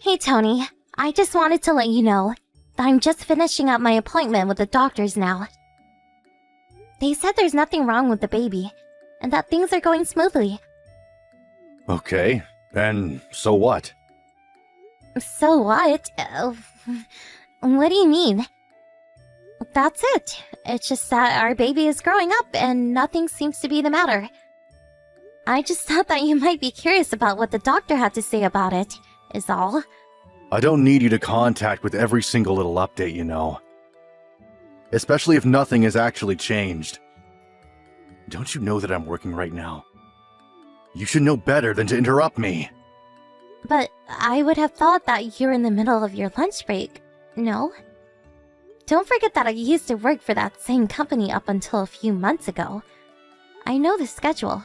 Hey Tony, I just wanted to let you know that I'm just finishing up my appointment with the doctors now. They said there's nothing wrong with the baby, and that things are going smoothly. Okay, and so what? So what? What do you mean? That's it. It's just that our baby is growing up and nothing seems to be the matter. I just thought that you might be curious about what the doctor had to say about it, is all. I don't need you to contact with every single little update, you know. Especially if nothing has actually changed. Don't you know that I'm working right now? You should know better than to interrupt me. But I would have thought that you're in the middle of your lunch break, no? Don't forget that I used to work for that same company up until a few months ago. I know the schedule.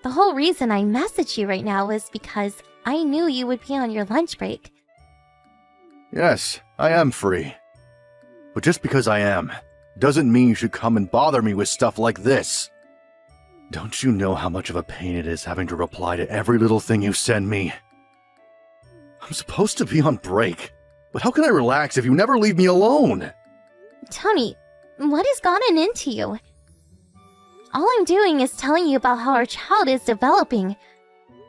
The whole reason I messaged you right now is because I knew you would be on your lunch break. Yes, I am free. But just because I am, doesn't mean you should come and bother me with stuff like this. Don't you know how much of a pain it is having to reply to every little thing you send me? I'm supposed to be on break, but how can I relax if you never leave me alone? Tony, what has gotten into you? All I'm doing is telling you about how our child is developing.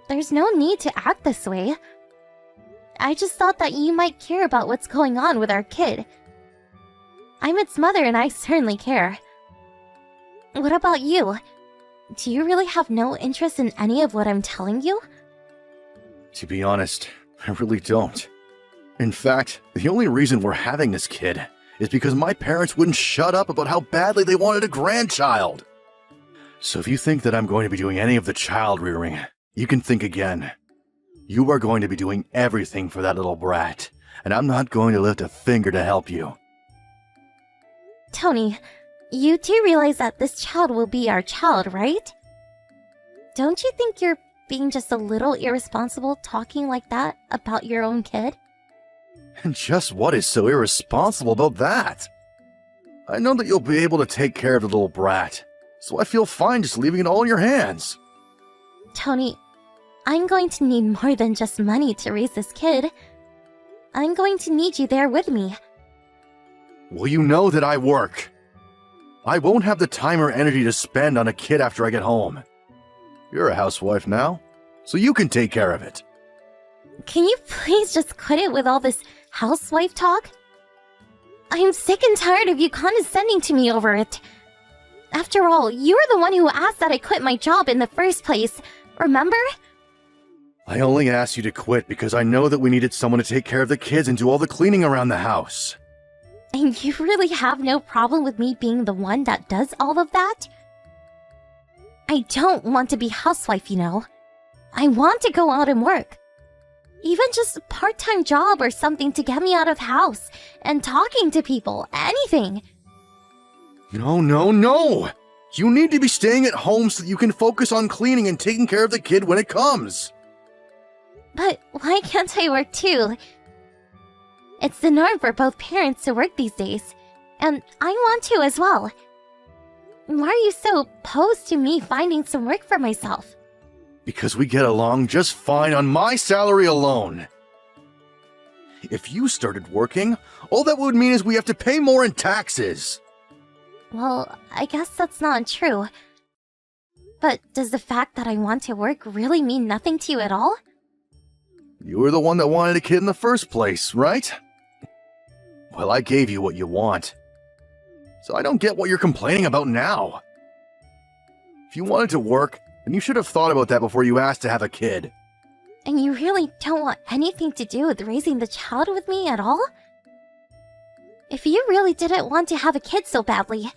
There's no need to act this way. I just thought that you might care about what's going on with our kid. I'm its mother and I certainly care. What about you? Do you really have no interest in any of what I'm telling you? To be honest, I really don't. In fact, the only reason we're having this kid is because my parents wouldn't shut up about how badly they wanted a grandchild. So if you think that I'm going to be doing any of the child rearing, you can think again. You are going to be doing everything for that little brat, and I'm not going to lift a finger to help you. Tony, you do realize that this child will be our child, right? Don't you think you're being just a little irresponsible talking like that about your own kid? And just what is so irresponsible about that? I know that you'll be able to take care of the little brat, so I feel fine just leaving it all in your hands. Tony, I'm going to need more than just money to raise this kid. I'm going to need you there with me. Well, you know that I work. I won't have the time or energy to spend on a kid after I get home. You're a housewife now, so you can take care of it. Can you please just quit it with all this housewife talk? I'm sick and tired of you condescending to me over it. After all, you were the one who asked that I quit my job in the first place, remember? I only asked you to quit because I know that we needed someone to take care of the kids and do all the cleaning around the house. And you really have no problem with me being the one that does all of that? I don't want to be housewife, you know. I want to go out and work. Even just a part-time job or something to get me out of house and talking to people, anything. No, no, no! You need to be staying at home so that you can focus on cleaning and taking care of the kid when it comes. But why can't I work too? It's the norm for both parents to work these days, and I want to as well. Why are you so opposed to me finding some work for myself? Because we get along just fine on my salary alone. If you started working, all that would mean is we have to pay more in taxes. Well, I guess that's not true. But does the fact that I want to work really mean nothing to you at all? You were the one that wanted a kid in the first place, right? Well, I gave you what you want. So I don't get what you're complaining about now. If you wanted to work, then you should have thought about that before you asked to have a kid. And you really don't want anything to do with raising the child with me at all? If you really didn't want to have a kid so badly,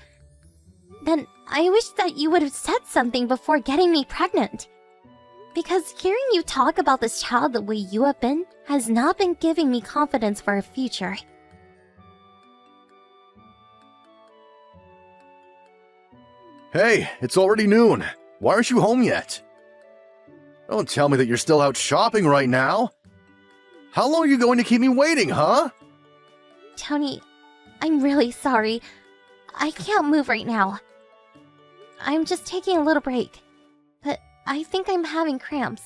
then I wish that you would have said something before getting me pregnant. Because hearing you talk about this child the way you have been has not been giving me confidence for a future. Hey, it's already noon. Why aren't you home yet? Don't tell me that you're still out shopping right now. How long are you going to keep me waiting, huh? Tony, I'm really sorry. I can't move right now. I'm just taking a little break. But I think I'm having cramps.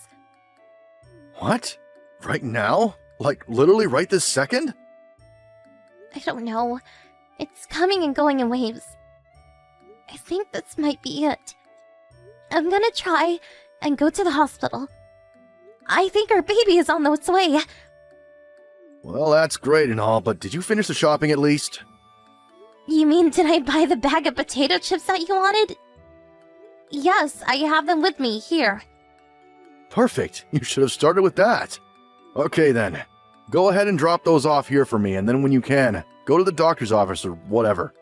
What? Right now? Like, literally right this second? I don't know. It's coming and going in waves. I think this might be it. I'm gonna try and go to the hospital. I think our baby is on its way. Well, that's great and all, but did you finish the shopping at least? You mean, did I buy the bag of potato chips that you wanted? Yes, I have them with me, here. Perfect. You should have started with that. Okay then. Go ahead and drop those off here for me, and then when you can, go to the doctor's office or whatever.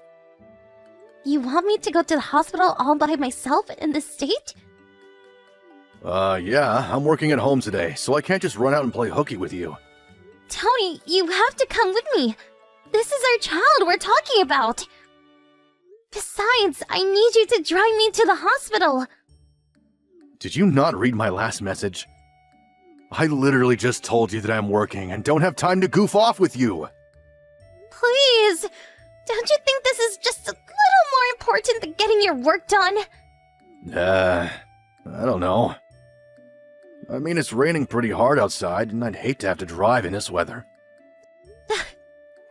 You want me to go to the hospital all by myself in this state? Yeah, I'm working at home today, so I can't just run out and play hooky with you. Tony, you have to come with me. This is our child we're talking about. Besides, I need you to drive me to the hospital. Did you not read my last message? I literally just told you that I'm working and don't have time to goof off with you. Please, don't you think this is just a little more important than getting your work done? I don't know. I mean, it's raining pretty hard outside, and I'd hate to have to drive in this weather.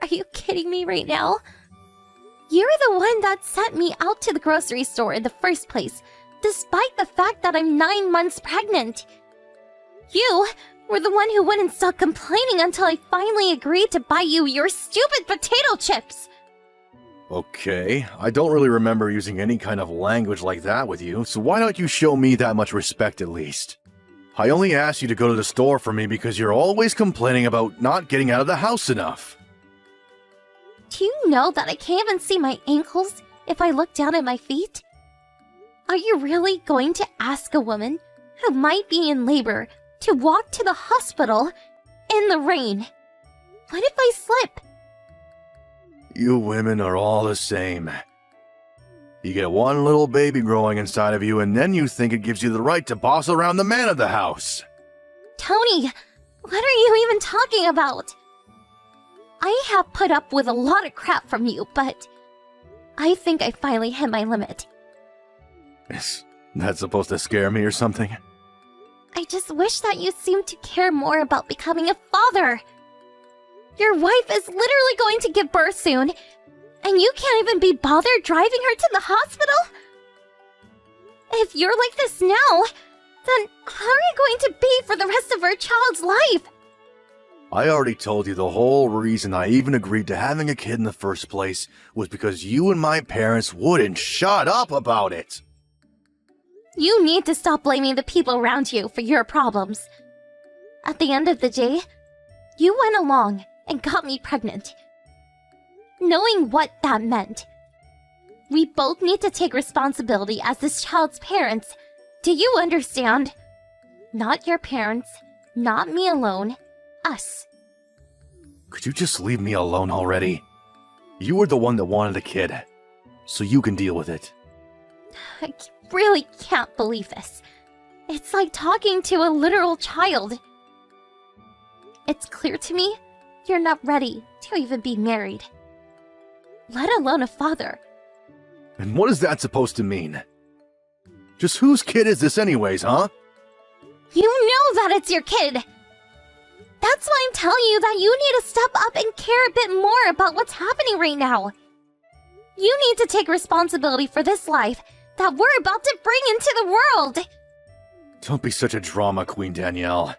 Are you kidding me right now? You're the one that sent me out to the grocery store in the first place, despite the fact that I'm 9 months pregnant. You were the one who wouldn't stop complaining until I finally agreed to buy you your stupid potato chips. Okay, I don't really remember using any kind of language like that with you, so why don't you show me that much respect at least? I only asked you to go to the store for me because you're always complaining about not getting out of the house enough. Do you know that I can't even see my ankles if I look down at my feet? Are you really going to ask a woman who might be in labor to walk to the hospital in the rain? What if I slip? You women are all the same. You get one little baby growing inside of you, and then you think it gives you the right to boss around the man of the house. Tony, what are you even talking about? I have put up with a lot of crap from you, but I think I finally hit my limit. Is that supposed to scare me or something? I just wish that you seemed to care more about becoming a father. Your wife is literally going to give birth soon, and you can't even be bothered driving her to the hospital? If you're like this now, then how are you going to be for the rest of her child's life? I already told you the whole reason I even agreed to having a kid in the first place was because you and my parents wouldn't shut up about it. You need to stop blaming the people around you for your problems. At the end of the day, you went along and got me pregnant. Knowing what that meant. We both need to take responsibility as this child's parents. Do you understand? Not your parents, not me alone, us. Could you just leave me alone already? You were the one that wanted a kid, so you can deal with it. I really can't believe this. It's like talking to a literal child. It's clear to me you're not ready to even be married, let alone a father. And what is that supposed to mean? Just whose kid is this anyways, huh? You know that it's your kid! That's why I'm telling you that you need to step up and care a bit more about what's happening right now. You need to take responsibility for this life that we're about to bring into the world! Don't be such a drama queen, Danielle.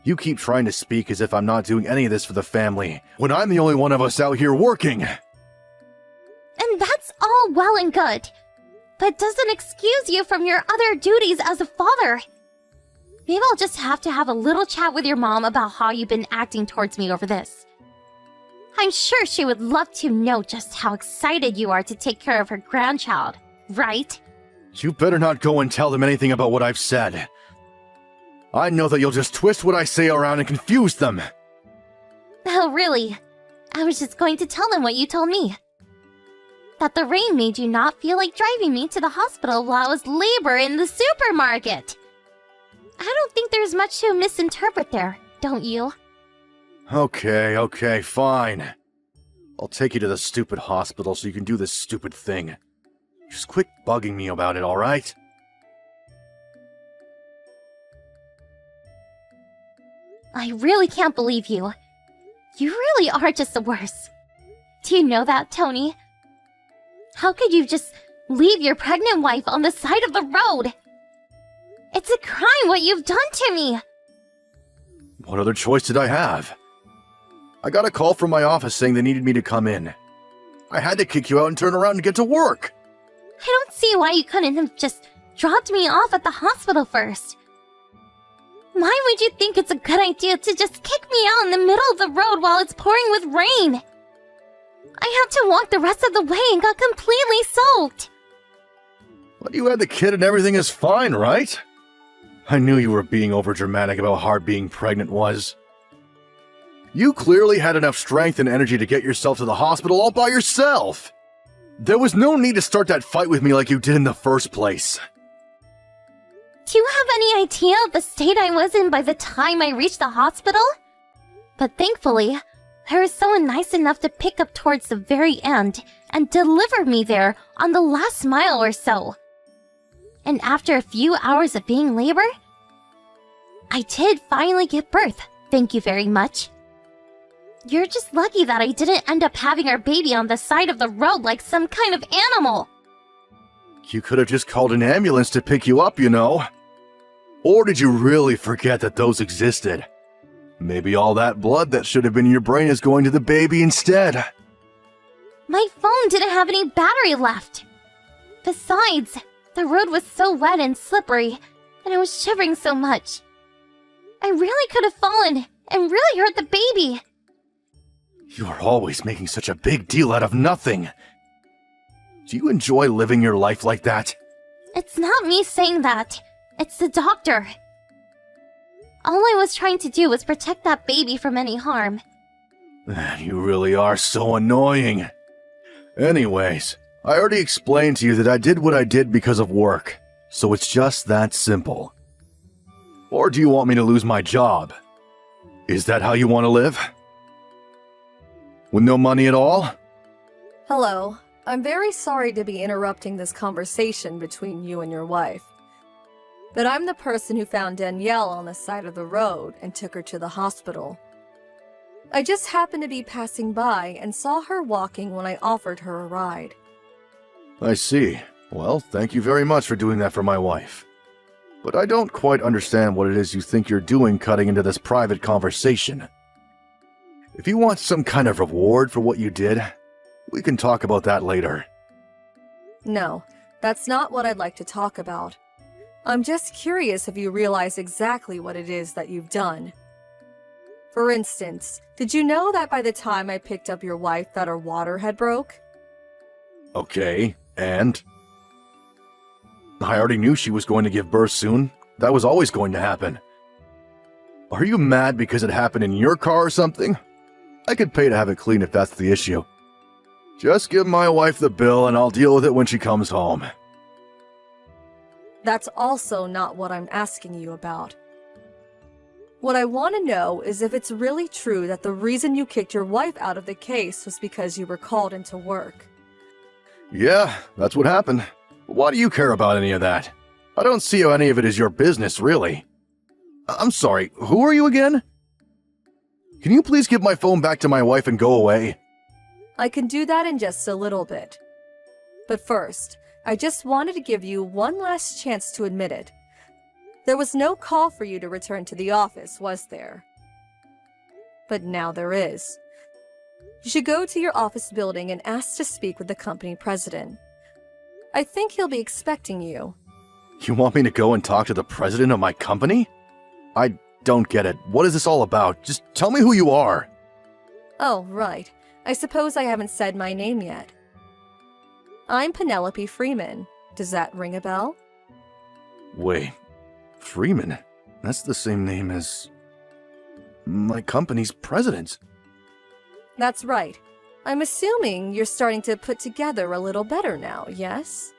You keep trying to speak as if I'm not doing any of this for the family, when I'm the only one of us out here working! And that's all well and good, but doesn't excuse you from your other duties as a father. Maybe I'll just have to have a little chat with your mom about how you've been acting towards me over this. I'm sure she would love to know just how excited you are to take care of her grandchild, right? You better not go and tell them anything about what I've said. I know that you'll just twist what I say around and confuse them. Oh, really? I was just going to tell them what you told me. That the rain made you not feel like driving me to the hospital while I was labor in the supermarket. I don't think there's much to misinterpret there, don't you? Okay, fine. I'll take you to the stupid hospital so you can do this stupid thing. Just quit bugging me about it, alright? I really can't believe you. You really are just the worst. Do you know that, Tony? How could you just leave your pregnant wife on the side of the road? It's a crime what you've done to me! What other choice did I have? I got a call from my office saying they needed me to come in. I had to kick you out and turn around and get to work. I don't see why you couldn't have just dropped me off at the hospital first. Why would you think it's a good idea to just kick me out in the middle of the road while it's pouring with rain? I had to walk the rest of the way and got completely soaked. But you had the kid and everything is fine, right? I knew you were being overdramatic about how hard being pregnant was. You clearly had enough strength and energy to get yourself to the hospital all by yourself. There was no need to start that fight with me like you did in the first place. Do you have any idea of the state I was in by the time I reached the hospital? But thankfully, there was someone nice enough to pick up towards the very end and deliver me there on the last mile or so. And after a few hours of being labor, I did finally give birth, thank you very much. You're just lucky that I didn't end up having our baby on the side of the road like some kind of animal. You could have just called an ambulance to pick you up, you know. Or did you really forget that those existed? Maybe all that blood that should have been in your brain is going to the baby instead. My phone didn't have any battery left. Besides, the road was so wet and slippery, and I was shivering so much. I really could have fallen and really hurt the baby. You are always making such a big deal out of nothing. Do you enjoy living your life like that? It's not me saying that. It's the doctor. All I was trying to do was protect that baby from any harm. You really are so annoying. Anyways, I already explained to you that I did what I did because of work, so it's just that simple. Or do you want me to lose my job? Is that how you want to live? With no money at all? Hello. I'm very sorry to be interrupting this conversation between you and your wife. But I'm the person who found Danielle on the side of the road and took her to the hospital. I just happened to be passing by and saw her walking when I offered her a ride. I see. Well, thank you very much for doing that for my wife. But I don't quite understand what it is you think you're doing cutting into this private conversation. If you want some kind of reward for what you did, we can talk about that later. No, that's not what I'd like to talk about. I'm just curious if you realize exactly what it is that you've done. For instance, did you know that by the time I picked up your wife that her water had broke? Okay, and? I already knew she was going to give birth soon. That was always going to happen. Are you mad because it happened in your car or something? I could pay to have it cleaned if that's the issue. Just give my wife the bill and I'll deal with it when she comes home. That's also not what I'm asking you about. What I want to know is if it's really true that the reason you kicked your wife out of the case was because you were called into work. Yeah, that's what happened. Why do you care about any of that? I don't see how any of it is your business, really. I'm sorry, who are you again? Can you please give my phone back to my wife and go away? I can do that in just a little bit. But first, I just wanted to give you one last chance to admit it. There was no call for you to return to the office, was there? But now there is. You should go to your office building and ask to speak with the company president. I think he'll be expecting you. You want me to go and talk to the president of my company? I don't get it. What is this all about? Just tell me who you are. Oh, right. I suppose I haven't said my name yet. I'm Penelope Freeman. Does that ring a bell? Wait, Freeman? That's the same name as my company's president. That's right. I'm assuming you're starting to put together a little better now, yes?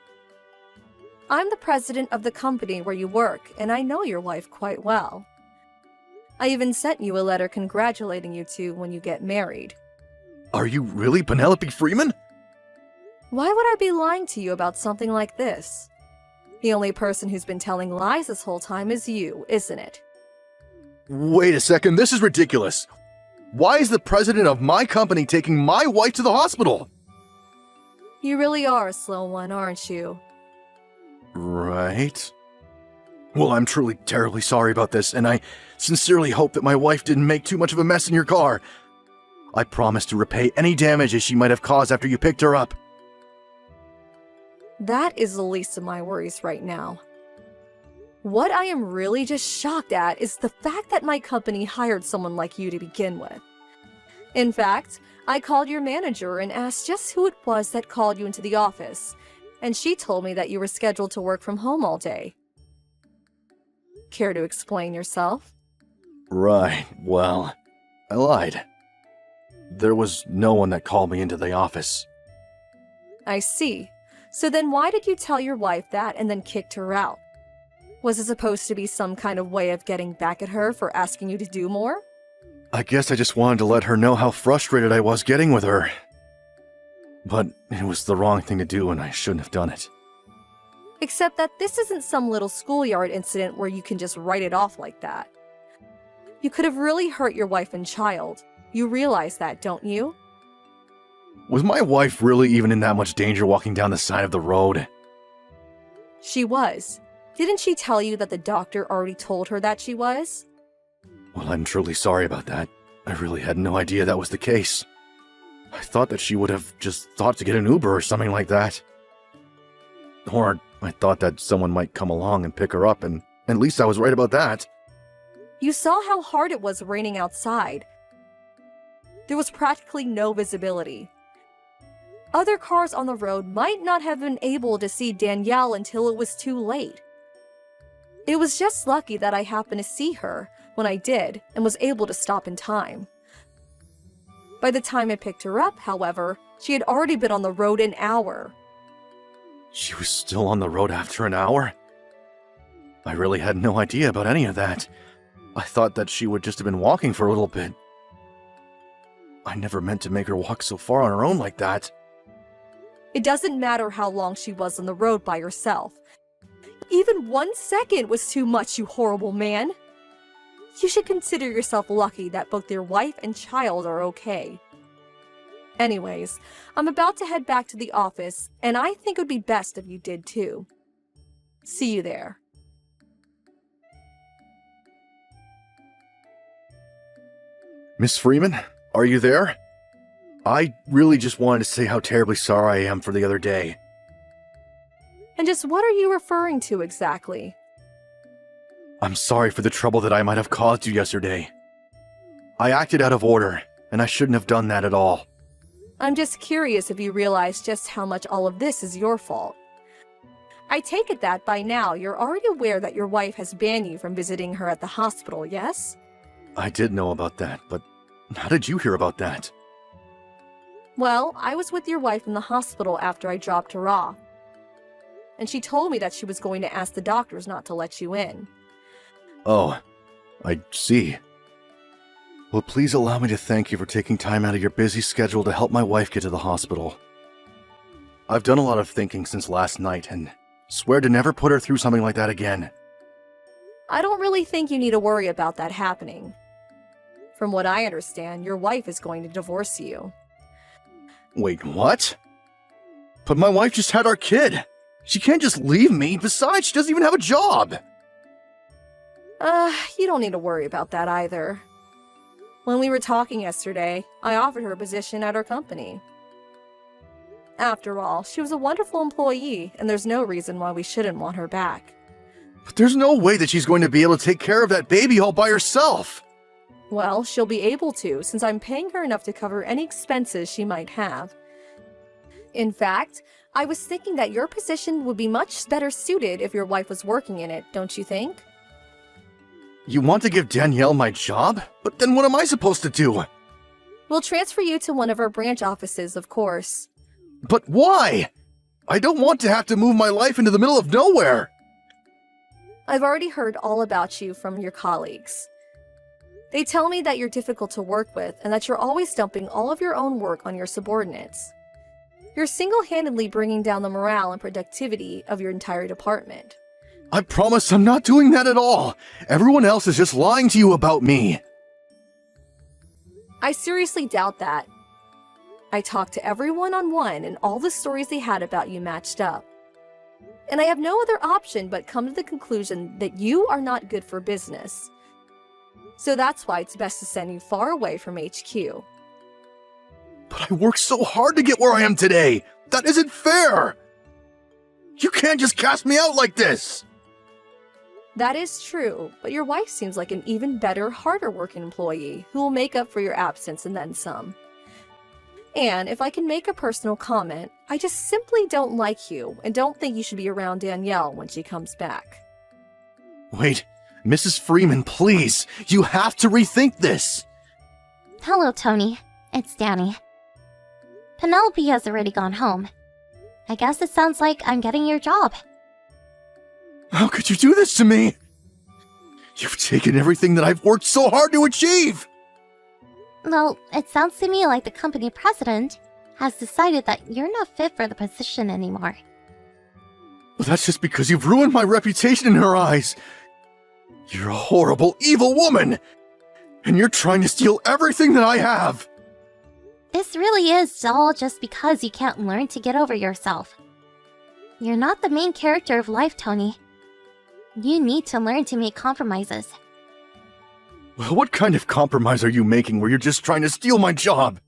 I'm the president of the company where you work, and I know your wife quite well. I even sent you a letter congratulating you two when you get married. Are you really Penelope Freeman? Why would I be lying to you about something like this? The only person who's been telling lies this whole time is you, isn't it? Wait a second, this is ridiculous. Why is the president of my company taking my wife to the hospital? You really are a slow one, aren't you? Right. Well, I'm truly terribly sorry about this, and I sincerely hope that my wife didn't make too much of a mess in your car. I promise to repay any damages she might have caused after you picked her up. That is the least of my worries right now. What I am really just shocked at is the fact that my company hired someone like you to begin with. In fact, I called your manager and asked just who it was that called you into the office, and she told me that you were scheduled to work from home all day. Care to explain yourself? Right, well, I lied. There was no one that called me into the office. I see. So then why did you tell your wife that and then kicked her out? Was it supposed to be some kind of way of getting back at her for asking you to do more? I guess I just wanted to let her know how frustrated I was getting with her. But it was the wrong thing to do and I shouldn't have done it. Except that this isn't some little schoolyard incident where you can just write it off like that. You could have really hurt your wife and child. You realize that, don't you? Was my wife really even in that much danger walking down the side of the road? She was. Didn't she tell you that the doctor already told her that she was? Well, I'm truly sorry about that. I really had no idea that was the case. I thought that she would have just thought to get an Uber or something like that. Or I thought that someone might come along and pick her up, and at least I was right about that. You saw how hard it was raining outside. There was practically no visibility. Other cars on the road might not have been able to see Danielle until it was too late. It was just lucky that I happened to see her when I did and was able to stop in time. By the time I picked her up, however, she had already been on the road an hour. She was still on the road after an hour? I really had no idea about any of that. I thought that she would just have been walking for a little bit. I never meant to make her walk so far on her own like that. It doesn't matter how long she was on the road by herself. Even 1 second was too much, you horrible man. You should consider yourself lucky that both your wife and child are okay. Anyways, I'm about to head back to the office, and I think it would be best if you did too. See you there. Miss Freeman, are you there? I really just wanted to say how terribly sorry I am for the other day. And just what are you referring to exactly? I'm sorry for the trouble that I might have caused you yesterday. I acted out of order, and I shouldn't have done that at all. I'm just curious if you realize just how much all of this is your fault. I take it that by now you're already aware that your wife has banned you from visiting her at the hospital, yes? I did know about that, but how did you hear about that? Well, I was with your wife in the hospital after I dropped her off. And she told me that she was going to ask the doctors not to let you in. Oh, I see. Well, please allow me to thank you for taking time out of your busy schedule to help my wife get to the hospital. I've done a lot of thinking since last night and swear to never put her through something like that again. I don't really think you need to worry about that happening. From what I understand, your wife is going to divorce you. Wait, what? But my wife just had our kid. She can't just leave me. Besides, she doesn't even have a job. You don't need to worry about that either. When we were talking yesterday, I offered her a position at our company. After all, she was a wonderful employee, and there's no reason why we shouldn't want her back. But there's no way that she's going to be able to take care of that baby all by herself. Well, she'll be able to, since I'm paying her enough to cover any expenses she might have. In fact, I was thinking that your position would be much better suited if your wife was working in it, don't you think? You want to give Danielle my job? But then what am I supposed to do? We'll transfer you to one of our branch offices, of course. But why? I don't want to have to move my life into the middle of nowhere. I've already heard all about you from your colleagues. They tell me that you're difficult to work with and that you're always dumping all of your own work on your subordinates. You're single-handedly bringing down the morale and productivity of your entire department. I promise I'm not doing that at all. Everyone else is just lying to you about me. I seriously doubt that. I talked to every one-on-one and all the stories they had about you matched up. And I have no other option but come to the conclusion that you are not good for business. So that's why it's best to send you far away from HQ. But I worked so hard to get where I am today! That isn't fair! You can't just cast me out like this! That is true, but your wife seems like an even better, harder working employee who will make up for your absence and then some. And if I can make a personal comment, I just simply don't like you and don't think you should be around Danielle when she comes back. Wait, Mrs. Freeman, please! You have to rethink this! Hello, Tony. It's Danny. Penelope has already gone home. I guess it sounds like I'm getting your job. How could you do this to me? You've taken everything that I've worked so hard to achieve! Well, it sounds to me like the company president has decided that you're not fit for the position anymore. Well, that's just because you've ruined my reputation in her eyes. You're a horrible, evil woman! And you're trying to steal everything that I have! This really is all just because you can't learn to get over yourself. You're not the main character of life, Tony. You need to learn to make compromises. Well, what kind of compromise are you making where you're just trying to steal my job?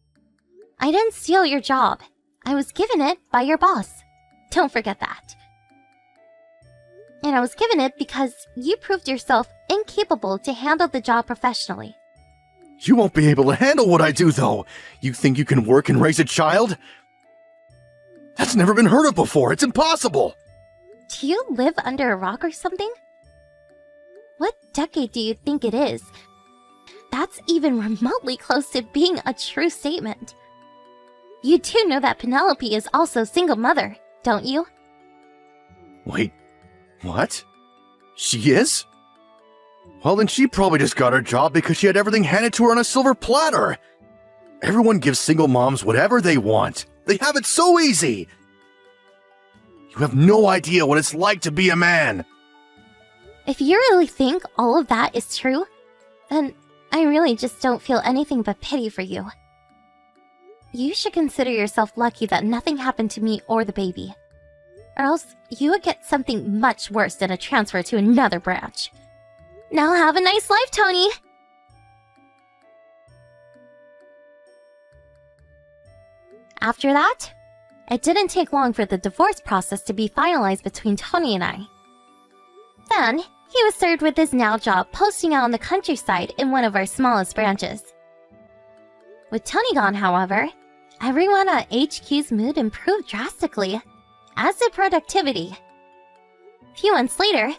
I didn't steal your job. I was given it by your boss. Don't forget that. And I was given it because you proved yourself incapable to handle the job professionally. You won't be able to handle what I do, though. You think you can work and raise a child? That's never been heard of before. It's impossible. Do you live under a rock or something? What decade do you think it is? That's even remotely close to being a true statement. You do know that Penelope is also a single mother, don't you? Wait, what? She is? Well, then she probably just got her job because she had everything handed to her on a silver platter. Everyone gives single moms whatever they want. They have it so easy. You have no idea what it's like to be a man. If you really think all of that is true, then I really just don't feel anything but pity for you. You should consider yourself lucky that nothing happened to me or the baby. Or else you would get something much worse than a transfer to another branch. Now have a nice life, Tony! After that, it didn't take long for the divorce process to be finalized between Tony and I. Then, he was served with his now job posting out on the countryside in one of our smallest branches. With Tony gone, however, everyone at HQ's mood improved drastically, as did productivity. A few months later,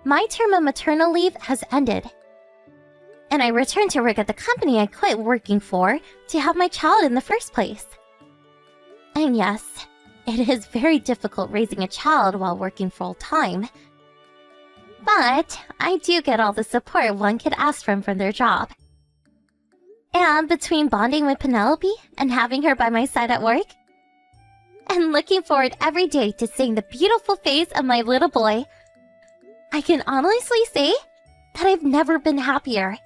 my term of maternal leave has ended, and I returned to work at the company I quit working for to have my child in the first place. And yes, it is very difficult raising a child while working full-time. But I do get all the support one could ask from their job. And between bonding with Penelope and having her by my side at work, and looking forward every day to seeing the beautiful face of my little boy, I can honestly say that I've never been happier.